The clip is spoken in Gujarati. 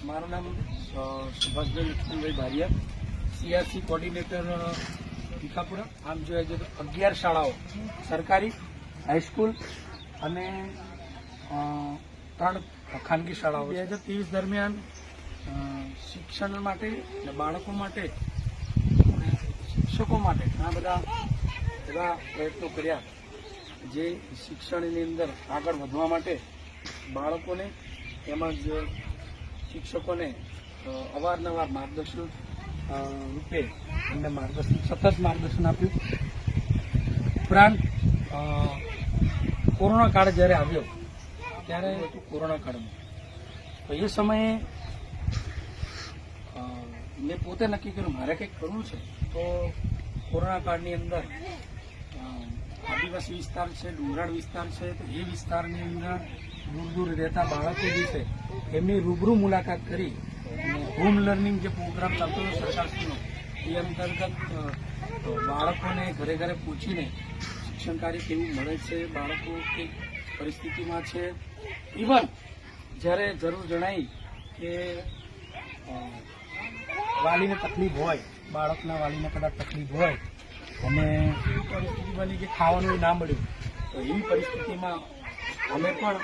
મારું નામ સુભાષભાઈ લક્ષ્મણભાઈ બારિયા, CRC કોર્ડિનેટર ભીખાપુરા. આમ જોયા જોઈએ તો 11 શાળાઓ, સરકારી, હાઈસ્કૂલ અને 3 ખાનગી શાળાઓ 2023 દરમિયાન શિક્ષણ માટે અને બાળકો માટે, શિક્ષકો માટે ઘણા બધા એવા પ્રયત્નો કર્યા જે શિક્ષણની અંદર આગળ વધવા માટે બાળકોને તેમજ શિક્ષકોને અવારનવાર માર્ગદર્શન રૂપે એમને સતત માર્ગદર્શન આપ્યું. ઉપરાંત કોરોના કાળ જ્યારે આવ્યો ત્યારે કોરોના કાળમાં તો એ સમયે મેં પોતે નક્કી કર્યું મારે કંઈક કરવું છે. તો કોરોના કાળની અંદર આદિવાસી વિસ્તાર છે, ડુંગરાળ વિસ્તાર છે, તો એ વિસ્તારની અંદર દૂર દૂર રહેતા બાળકો જે છે એમની રૂબરૂ મુલાકાત કરી અને હોમ લર્નિંગ જે પ્રોગ્રામ ચાલતો હતો સરકારશ્રીનો એ અંતર્ગત બાળકોને ઘરે ઘરે પૂછીને શિક્ષણ કાર્ય કેવું મળે છે, બાળકો કઈ પરિસ્થિતિમાં છે. ઇવન જ્યારે જરૂર જણાઈ કે વાલીને તકલીફ હોય, બાળકના વાલીને કદાચ તકલીફ હોય અને એવી પરિસ્થિતિ બની કે ખાવાનું ના મળ્યું, તો એવી પરિસ્થિતિમાં અમે પણ